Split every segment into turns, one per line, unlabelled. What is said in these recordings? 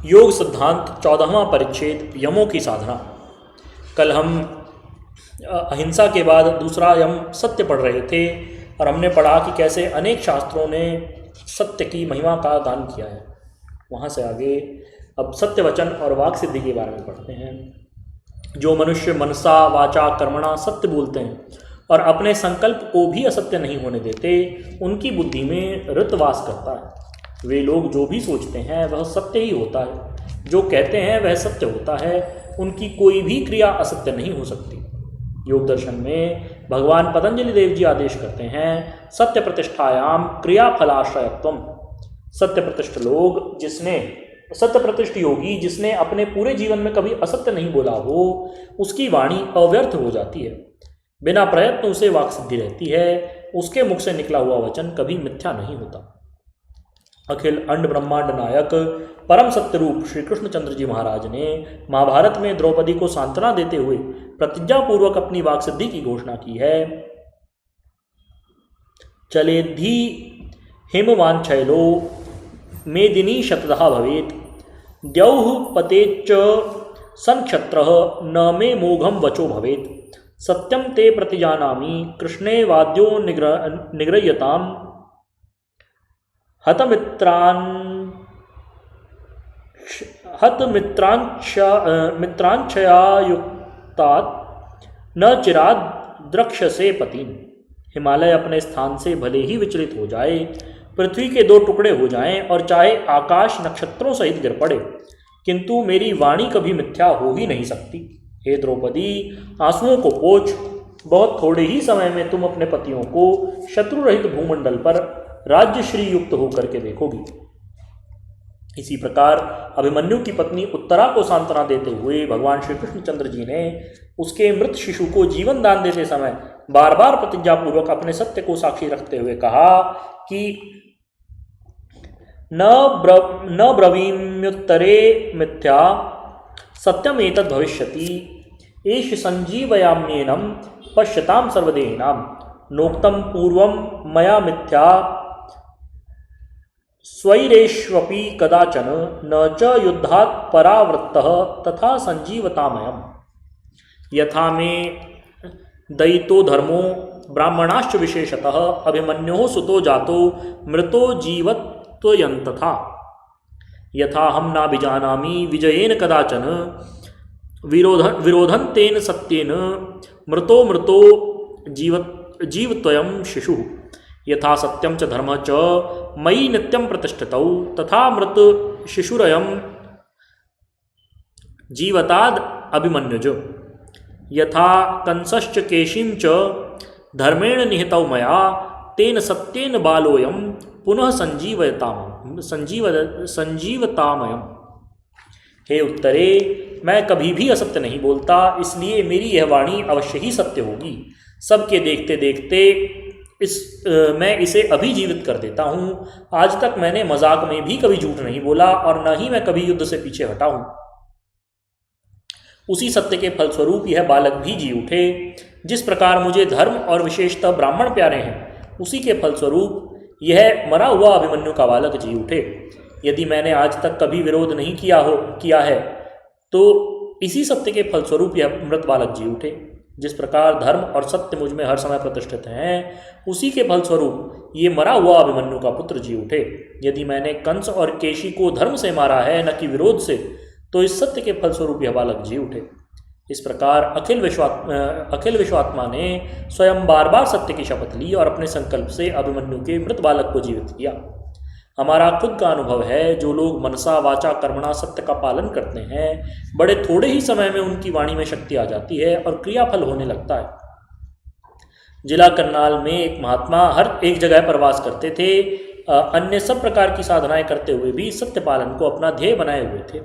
योग सिद्धांत 14वां परिच्छेद यमों की साधना। कल हम अहिंसा के बाद दूसरा यम सत्य पढ़ रहे थे और हमने पढ़ा कि कैसे अनेक शास्त्रों ने सत्य की महिमा का गान किया है। वहाँ से आगे अब सत्य वचन और वाक सिद्धि के बारे में पढ़ते हैं। जो मनुष्य मनसा वाचा कर्मणा सत्य बोलते हैं और अपने संकल्प को भी असत्य नहीं होने देते, उनकी बुद्धि में ऋतवास करता है। वे लोग जो भी सोचते हैं वह सत्य ही होता है, जो कहते हैं वह सत्य होता है, उनकी कोई भी क्रिया असत्य नहीं हो सकती। योग दर्शन में भगवान पतंजलि देव जी आदेश करते हैं, सत्य प्रतिष्ठायाम क्रिया फलाश्रयत्वम। सत्य प्रतिष्ठ योगी जिसने अपने पूरे जीवन में कभी असत्य नहीं बोला हो, उसकी वाणी अव्यर्थ हो जाती है, बिना प्रयत्न उसे वाक सिद्धि रहती है, उसके मुख से निकला हुआ वचन कभी मिथ्या नहीं होता। अखिल अंड ब्रह्मांड नायक परम सत्य रूप श्री कृष्णचंद्र जी महाराज ने महाभारत में द्रौपदी को सांत्वना देते हुए प्रतिज्ञा पूर्वक अपनी वाक सिद्धि की घोषणा की है। चलेद्धि हिमवांछैलो मेदिनी शतधा भवेत्, द्यौः पतेच्च संक्षत्रः न मे मोघम वचो भवेत्, सत्यम ते प्रतिजानामि कृष्णे वाद्यो निगृह्यताम्, मित्रांशयायुक्तात् न चिराद द्रक्ष्यसे पतिं। हिमालय अपने स्थान से भले ही विचलित हो जाए, पृथ्वी के दो टुकड़े हो जाएं और चाहे आकाश नक्षत्रों सहित गिर पड़े, किंतु मेरी वाणी कभी मिथ्या हो ही नहीं सकती। हे द्रौपदी, आंसुओं को पोंछ, बहुत थोड़े ही समय में तुम अपने पतियों को शत्रु रहित भूमंडल पर राज्य श्री युक्त होकर के देखोगी। इसी प्रकार अभिमन्यु की पत्नी उत्तरा को सांत्वना देते हुए भगवान श्री कृष्णचंद्र जी ने उसके मृत शिशु को जीवन दान देते समय बार बार प्रतिज्ञा पूर्वक अपने सत्य को साक्षी रखते हुए कहा कि न ब्रवीम्युत्तरे मिथ्या सत्यम एतद् भविष्यति, एष संजीवयाम्येनं पश्यतां सर्वदेहिनां, नोक्तं पूर्वं मया मिथ्या स्वैरेष्वपि कदाचन, न च युद्धात् परावृत्तः तथा संजीवतामयम्। यथा मे दयितो धर्मो ब्राह्मणाश्च विशेषतः अभिमन्योः सुतो जातो मृतो जीवत्वयन्तथा, यथा हम नाभिजानामि विजयेन कदाचन, विरोधन्तेन सत्येन मृतो जीवत्वयं शिशुः, यथा सत्यम च धर्म च मयि नित्यं प्रतिष्ठितौ, तथा मृत शिशुरयं जीवताद अभिमन्युज, यथा कंसश्च केशिं च धर्मेण निहितौ मया, तेन सत्येन बालोऽयं पुनः संजीवतामयम्। हे उत्तरे, मैं कभी भी असत्य नहीं बोलता, इसलिए मेरी यह वाणी अवश्य ही सत्य होगी। सबके देखते देखते मैं इसे अभी जीवित कर देता हूँ। आज तक मैंने मजाक में भी कभी झूठ नहीं बोला और न ही मैं कभी युद्ध से पीछे हटा हूँ। उसी सत्य के फलस्वरूप यह बालक भी जी उठे। जिस प्रकार मुझे धर्म और विशेषतः ब्राह्मण प्यारे हैं, उसी के फलस्वरूप यह मरा हुआ अभिमन्यु का बालक जी उठे। यदि मैंने आज तक कभी विरोध नहीं किया है, तो इसी सत्य के फलस्वरूप यह मृत बालक जी उठे। जिस प्रकार धर्म और सत्य मुझ में हर समय प्रतिष्ठित हैं, उसी के फलस्वरूप ये मरा हुआ अभिमन्यु का पुत्र जी उठे। यदि मैंने कंस और केशी को धर्म से मारा है, न कि विरोध से, तो इस सत्य के फलस्वरूप यह बालक जी उठे। इस प्रकार अखिल विश्वात्मा ने स्वयं बार बार सत्य की शपथ ली और अपने संकल्प से अभिमन्यु के मृत बालक को जीवित किया। हमारा खुद का अनुभव है, जो लोग मनसा वाचा कर्मणा सत्य का पालन करते हैं, बड़े थोड़े ही समय में उनकी वाणी में शक्ति आ जाती है और क्रियाफल होने लगता है। जिला करनाल में एक महात्मा हर एक जगह पर वास करते थे। अन्य सब प्रकार की साधनाएं करते हुए भी सत्य पालन को अपना ध्येय बनाए हुए थे।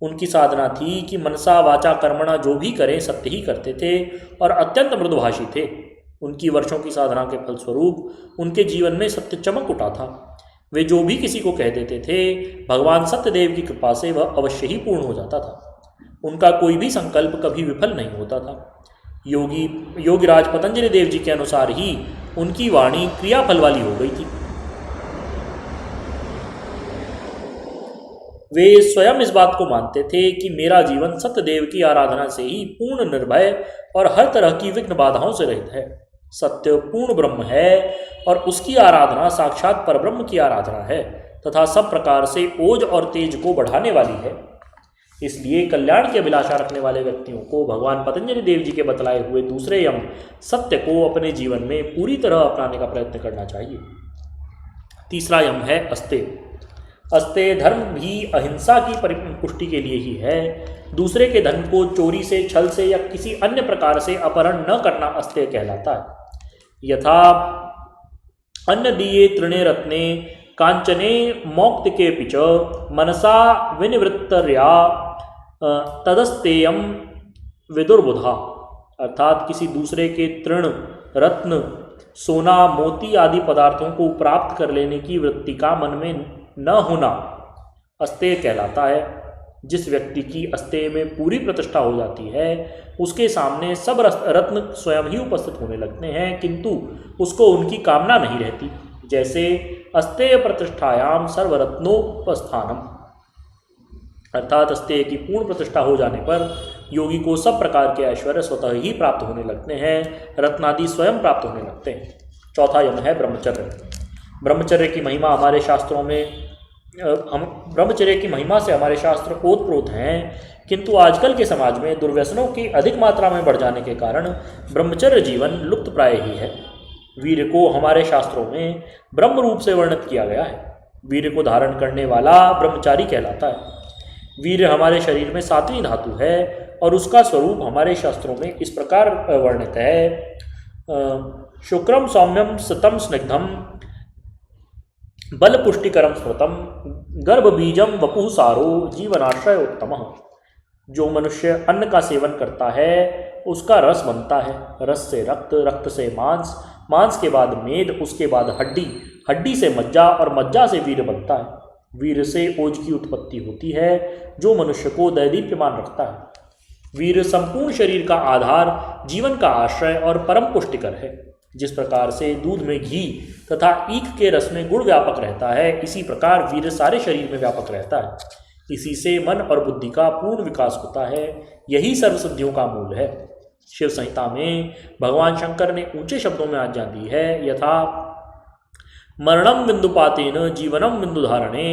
उनकी साधना थी कि मनसा वाचा कर्मणा जो भी करें सत्य ही करते थे और अत्यंत मृदुभाषी थे। उनकी वर्षों की साधना के फलस्वरूप उनके जीवन में सत्य चमक उठा था। वे जो भी किसी को कह देते थे, भगवान सत्यदेव की कृपा से वह अवश्य ही पूर्ण हो जाता था। उनका कोई भी संकल्प कभी विफल नहीं होता था। योगीराज पतंजलि देव जी के अनुसार ही उनकी वाणी क्रियाफल वाली हो गई थी। वे स्वयं इस बात को मानते थे कि मेरा जीवन सत्यदेव की आराधना से ही पूर्ण निर्भय और हर तरह की विघ्न बाधाओं से रहित है। सत्य पूर्ण ब्रह्म है और उसकी आराधना साक्षात परब्रह्म की आराधना है तथा सब प्रकार से ओज और तेज को बढ़ाने वाली है। इसलिए कल्याण की अभिलाषा रखने वाले व्यक्तियों को भगवान पतंजलि देव जी के बतलाए हुए दूसरे यम सत्य को अपने जीवन में पूरी तरह अपनाने का प्रयत्न करना चाहिए। तीसरा यम है अस्तेय। अस्तेय धर्म भी अहिंसा की पुष्टि के लिए ही है। दूसरे के धन को चोरी से, छल से या किसी अन्य प्रकार से अपहरण न करना अस्तेय कहलाता है। यथा अन्न दीये तृणे रत्ने कांचने मौक्तिके पिच मनसा विनिवृत्तर्या तदस्तेयम विदुर्बुधा। अर्थात किसी दूसरे के तृण, रत्न, सोना, मोती आदि पदार्थों को प्राप्त कर लेने की वृत्ति का मन में न होना अस्तेय कहलाता है। जिस व्यक्ति की अस्तेय में पूरी प्रतिष्ठा हो जाती है उसके सामने सब रत्न स्वयं ही उपस्थित होने लगते हैं, किंतु उसको उनकी कामना नहीं रहती। जैसे अस्तेय प्रतिष्ठायाम सर्वरत्नोपस्थानम। अर्थात अस्तेय की पूर्ण प्रतिष्ठा हो जाने पर योगी को सब प्रकार के ऐश्वर्य स्वतः ही प्राप्त होने लगते हैं, रत्नादि स्वयं प्राप्त होने लगते हैं। चौथा यम है ब्रह्मचर्य। ब्रह्मचर्य की महिमा हमारे शास्त्रों में ब्रह्मचर्य की महिमा से हमारे शास्त्र ओतप्रोत हैं, किंतु आजकल के समाज में दुर्व्यसनों की अधिक मात्रा में बढ़ जाने के कारण ब्रह्मचर्य जीवन लुप्त प्राय ही है। वीर को हमारे शास्त्रों में ब्रह्म रूप से वर्णित किया गया है। वीर को धारण करने वाला ब्रह्मचारी कहलाता है। वीर हमारे शरीर में 7वीं धातु है और उसका स्वरूप हमारे शास्त्रों में इस प्रकार वर्णित है। शुक्रम सौम्यम सतम स्निग्धम बल पुष्टिकरम स्मृतम गर्भ बीजम वपु सारो जीवनाश्रय उत्तम। जो मनुष्य अन्न का सेवन करता है उसका रस बनता है, रस से रक्त, रक्त से मांस, मांस के बाद मेद, उसके बाद हड्डी, हड्डी से मज्जा और मज्जा से वीर बनता है। वीर से ओज की उत्पत्ति होती है जो मनुष्य को दैदीप्यमान रखता है। वीर संपूर्ण शरीर का आधार, जीवन का आश्रय और परम पुष्टिकर है। जिस प्रकार से दूध में घी तथा ईख के रस में गुण व्यापक रहता है, इसी प्रकार वीर सारे शरीर में व्यापक रहता है। इसी से मन और बुद्धि का पूर्ण विकास होता है। यही सर्वसिद्धियों का मूल है। शिव संहिता में भगवान शंकर ने ऊंचे शब्दों में आज्ञा दी है, यथा मरणम बिंदुपातेन जीवनम बिंदुधारणे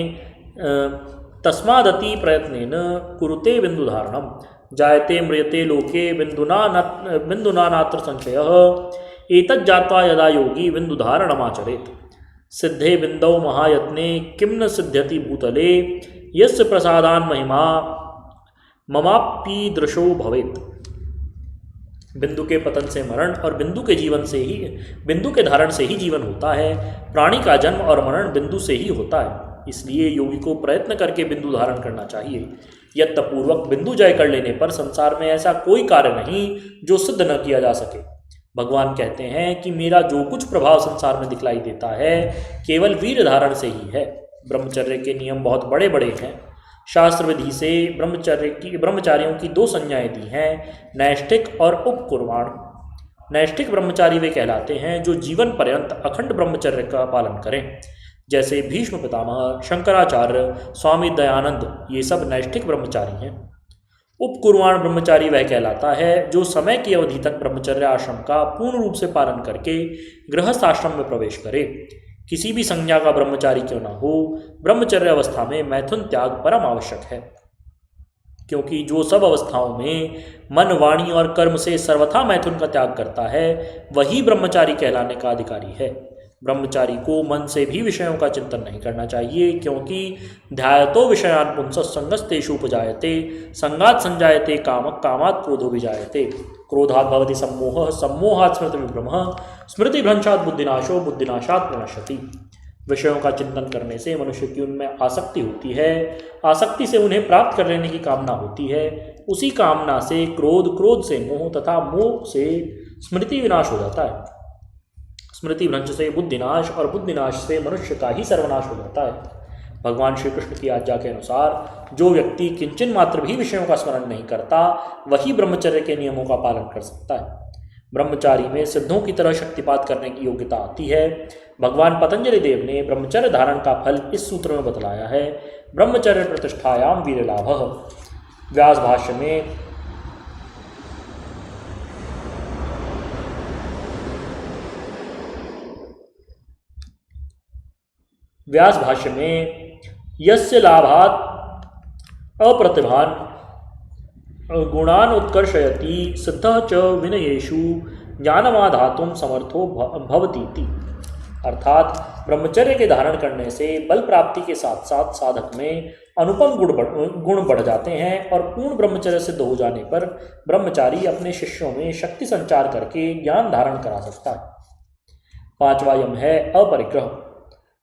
तस्मादति प्रयत्नेन कुरुते बिंदुधारणम जायते म्रियते लोके बिंदुना नात्र संशयः एतज्जात्वा यदा योगी बिंदुधारणमाचरेत सिद्धे बिंदौ महायत्ने किम न सिद्ध्यति भूतले यस्य प्रसादान महिमा ममाप्यीदृशो भवेत। बिंदु के पतन से मरण और बिंदु के धारण से ही जीवन होता है। प्राणी का जन्म और मरण बिंदु से ही होता है। इसलिए योगी को प्रयत्न करके बिंदु धारण करना चाहिए। यत्पूर्वक बिंदु जय कर लेने पर संसार में ऐसा कोई कार्य नहीं जो सिद्ध न किया जा सके। भगवान कहते हैं कि मेरा जो कुछ प्रभाव संसार में दिखलाई देता है केवल वीर धारण से ही है। ब्रह्मचर्य के नियम बहुत बड़े बड़े हैं। शास्त्र विधि से ब्रह्मचारियों की 2 संज्ञाएं दी हैं, नैष्ठिक और उपकुर्वाण। नैष्ठिक ब्रह्मचारी वे कहलाते हैं जो जीवन पर्यंत अखंड ब्रह्मचर्य का पालन करें। जैसे भीष्म पितामह, शंकराचार्य, स्वामी दयानंद, ये सब नैष्ठिक ब्रह्मचारी हैं। उपकुर्वाण ब्रह्मचारी वह कहलाता है जो समय की अवधि तक ब्रह्मचर्य आश्रम का पूर्ण रूप से पालन करके गृहस्थ आश्रम में प्रवेश करे। किसी भी संज्ञा का ब्रह्मचारी क्यों न हो, ब्रह्मचर्य अवस्था में मैथुन त्याग परम आवश्यक है, क्योंकि जो सब अवस्थाओं में मन, वाणी और कर्म से सर्वथा मैथुन का त्याग करता है वही ब्रह्मचारी कहलाने का अधिकारी है। ब्रह्मचारी को मन से भी विषयों का चिंतन नहीं करना चाहिए, क्योंकि ध्यायतो विषयान पुंसः संगस्तेषु उपजायते संगात संजायते कामः कामात् क्रोधो विजायते क्रोधात् भवति सम्मोहः सम्मोहात् स्मृति विभ्रमः स्मृति भ्रंशात् बुद्धिनाशो बुद्धिनाशात् प्रणश्यति। विषयों का चिंतन करने से मनुष्य की उनमें आसक्ति होती है, आसक्ति से उन्हें प्राप्त कर लेने की कामना होती है, उसी कामना से क्रोध, क्रोध से मोह तथा मोह से स्मृति विनाश हो जाता है। स्मृति भ्रंश से बुद्धिनाश और बुद्धिनाश से मनुष्य का ही सर्वनाश हो जाता है। भगवान श्री कृष्ण की आज्ञा के अनुसार जो व्यक्ति किंचन मात्र भी विषयों का स्मरण नहीं करता वही ब्रह्मचर्य के नियमों का पालन कर सकता है। ब्रह्मचारी में सिद्धों की तरह शक्तिपात करने की योग्यता आती है। भगवान पतंजलि देव ने ब्रह्मचर्य धारण का फल इस सूत्र में बतलाया है, ब्रह्मचर्य प्रतिष्ठायाम वीर लाभ। व्यास भाष्य में यस्य लाभात अप्रतिभान गुणान उत्कर्षयति सिद्धः च विनयेषु ज्ञानमाधातुम समर्थो भवतीति। अर्थात ब्रह्मचर्य के धारण करने से बल प्राप्ति के साथ साथ साधक में अनुपम गुण बढ़ जाते हैं और पूर्ण ब्रह्मचर्य सिद्ध हो जाने पर ब्रह्मचारी अपने शिष्यों में शक्ति संचार करके ज्ञान धारण करा सकता है। पांचवा यम है अपरिग्रह।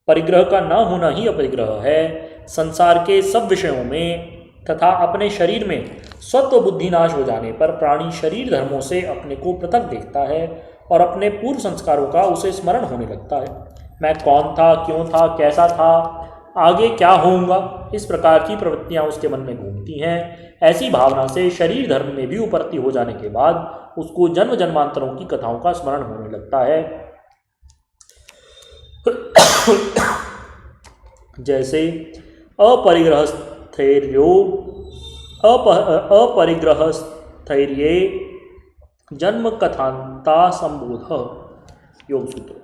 परिग्रह का न होना ही अपरिग्रह है। संसार के सब विषयों में तथा अपने शरीर में स्वत्व बुद्धि नाश हो जाने पर प्राणी शरीर धर्मों से अपने को पृथक देखता है और अपने पूर्व संस्कारों का उसे स्मरण होने लगता है। मैं कौन था, क्यों था, कैसा था, आगे क्या होऊंगा, इस प्रकार की प्रवृत्तियां उसके मन में घूमती हैं। ऐसी भावना से शरीर धर्म में भी उपरती हो जाने के बाद उसको जन्म जन्मांतरों की कथाओं का स्मरण होने लगता है। जैसे अपरिग्रहस्थैर्ये जन्म कथांता संबोध। योग सूत्र।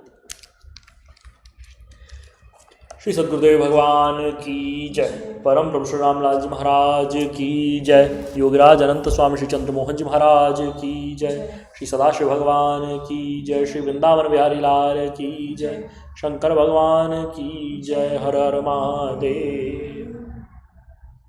श्री सद्गुरुदेव भगवान की जय। परम प्रभु श्री रामलाल जी महाराज की जय। योगराज अनंत स्वामी श्री चंद्रमोहन जी महाराज की जय। श्री सदाशिव भगवान की जय। श्री वृंदावन बिहारी लाल की जय। शंकर भगवान की जय। हर हर महादेव।